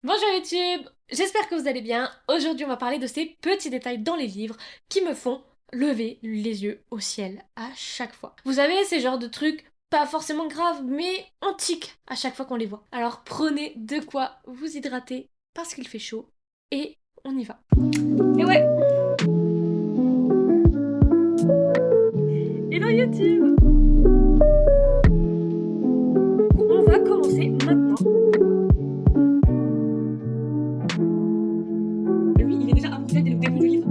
Bonjour YouTube, j'espère que vous allez bien. Aujourd'hui on va parler de ces petits détails dans les livres qui me font lever les yeux au ciel à chaque fois. Vous savez, ces genres de trucs pas forcément graves mais antiques à chaque fois qu'on les voit. Alors prenez de quoi vous hydrater parce qu'il fait chaud et on y va. Et ouais, hello YouTube, on va commencer maintenant. Lui, il est déjà improvisé dès le début du livre.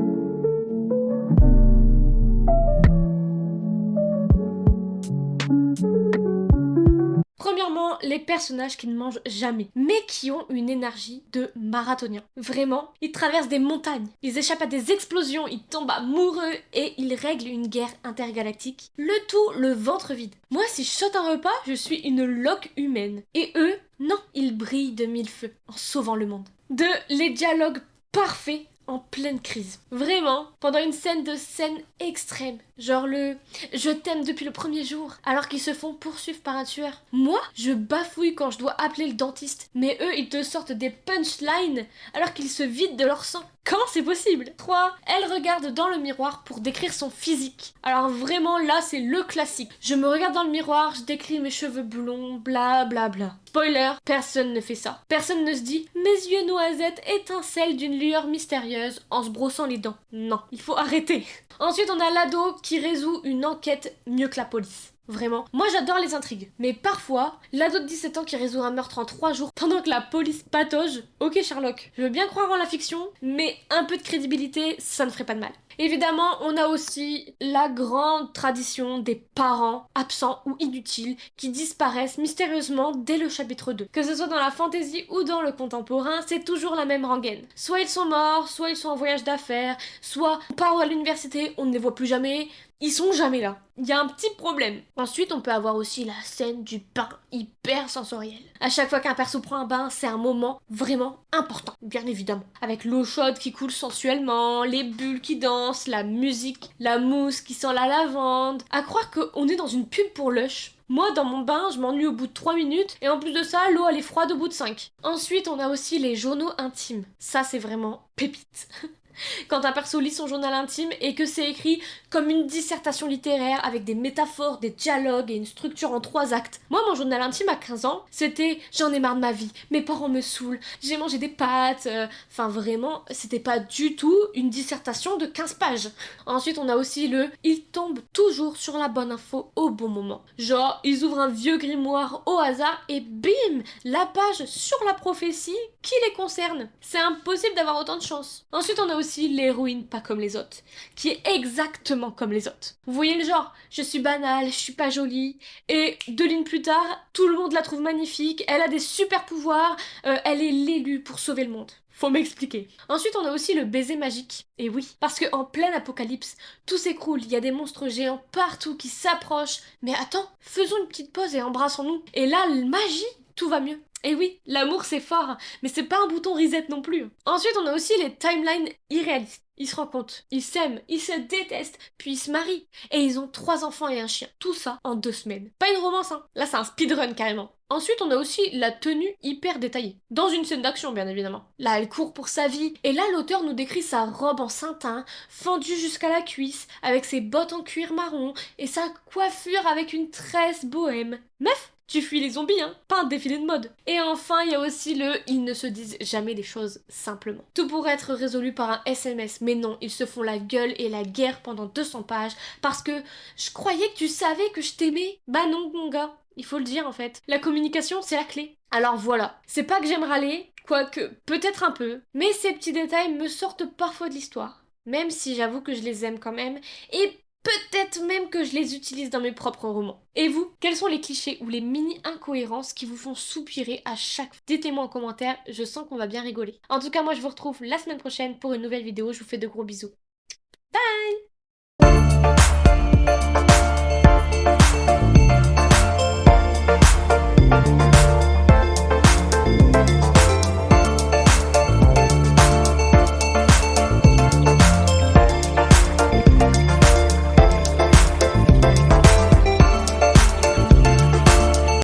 Premièrement, les personnages qui ne mangent jamais, mais qui ont une énergie de marathonien. Vraiment, ils traversent des montagnes, ils échappent à des explosions, ils tombent amoureux et ils règlent une guerre intergalactique. Le tout, le ventre vide. Moi, si je saute un repas, je suis une loque humaine. Et eux, non, ils brillent de mille feux en sauvant le monde. Les dialogues parfaits en pleine crise. Vraiment, pendant une scène extrême, genre le je t'aime depuis le premier jour, alors qu'ils se font poursuivre par un tueur. Moi, je bafouille quand je dois appeler le dentiste, mais eux, ils te sortent des punchlines alors qu'ils se vident de leur sang. Comment c'est possible? 3. Elle regarde dans le miroir pour décrire son physique. Alors vraiment, là, c'est le classique. Je me regarde dans le miroir, je décris mes cheveux blonds, bla bla bla. Spoiler, personne ne fait ça. Personne ne se dit « Mes yeux noisettes étincellent d'une lueur mystérieuse en se brossant les dents ». Non, il faut arrêter. Ensuite, on a l'ado qui résout une enquête mieux que la police. Vraiment. Moi j'adore les intrigues. Mais parfois, l'ado de 17 ans qui résout un meurtre en 3 jours pendant que la police patauge, ok Sherlock, je veux bien croire en la fiction, mais un peu de crédibilité, ça ne ferait pas de mal. Évidemment, on a aussi la grande tradition des parents absents ou inutiles qui disparaissent mystérieusement dès le chapitre 2. Que ce soit dans la fantasy ou dans le contemporain, c'est toujours la même rengaine. Soit ils sont morts, soit ils sont en voyage d'affaires, soit on part à l'université, on ne les voit plus jamais, ils sont jamais là. Il y a un petit problème. Ensuite, on peut avoir aussi la scène du bain hyper sensoriel. À chaque fois qu'un perso prend un bain, c'est un moment vraiment important, bien évidemment. Avec l'eau chaude qui coule sensuellement, les bulles qui dansent, la musique, la mousse qui sent la lavande. À croire qu'on est dans une pub pour Lush. Moi, dans mon bain, je m'ennuie au bout de 3 minutes, et en plus de ça, l'eau elle est froide au bout de 5. Ensuite, on a aussi les journaux intimes. Ça, c'est vraiment pépite. Quand un perso lit son journal intime et que c'est écrit comme une dissertation littéraire avec des métaphores, des dialogues et une structure en 3 actes. Moi, mon journal intime à 15 ans, c'était j'en ai marre de ma vie, mes parents me saoulent, j'ai mangé des pâtes. Enfin, vraiment, c'était pas du tout une dissertation de 15 pages. Ensuite, on a aussi le ils tombent toujours sur la bonne info au bon moment. Genre, ils ouvrent un vieux grimoire au hasard et bim, la page sur la prophétie qui les concerne. C'est impossible d'avoir autant de chance. Ensuite, on a aussi l'héroïne pas comme les autres, qui est exactement comme les autres. Vous voyez le genre, je suis banale, je suis pas jolie, et 2 lignes plus tard, tout le monde la trouve magnifique, elle a des super pouvoirs, elle est l'élue pour sauver le monde. Faut m'expliquer. Ensuite, on a aussi le baiser magique. Et oui, parce qu'en pleine apocalypse, tout s'écroule, il y a des monstres géants partout qui s'approchent. Mais attends, faisons une petite pause et embrassons-nous. Et là, magie, tout va mieux. Et oui, l'amour c'est fort, mais c'est pas un bouton reset non plus. Ensuite, on a aussi les timelines irréalistes. Ils se rencontrent, ils s'aiment, ils se détestent, puis ils se marient. Et ils ont 3 enfants et un chien. Tout ça en 2 semaines. Pas une romance, hein. Là, c'est un speedrun carrément. Ensuite, on a aussi la tenue hyper détaillée. Dans une scène d'action, bien évidemment. Là, elle court pour sa vie. Et là, l'auteur nous décrit sa robe en satin, fendue jusqu'à la cuisse, avec ses bottes en cuir marron, et sa coiffure avec une tresse bohème. Meuf, tu fuis les zombies, hein, pas un défilé de mode. Et enfin, il y a aussi le ils ne se disent jamais les choses simplement. Tout pourrait être résolu par un SMS, mais non, ils se font la gueule et la guerre pendant 200 pages parce que je croyais que tu savais que je t'aimais. Bah non, mon gars. Il faut le dire en fait. La communication, c'est la clé. Alors voilà, c'est pas que j'aime râler, quoique peut-être un peu, mais ces petits détails me sortent parfois de l'histoire. Même si j'avoue que je les aime quand même, et peut-être même que je les utilise dans mes propres romans. Et vous, quels sont les clichés ou les mini-incohérences qui vous font soupirer à chaque fois? Dites-les-moi en commentaire, je sens qu'on va bien rigoler. En tout cas, moi je vous retrouve la semaine prochaine pour une nouvelle vidéo, je vous fais de gros bisous. Bye!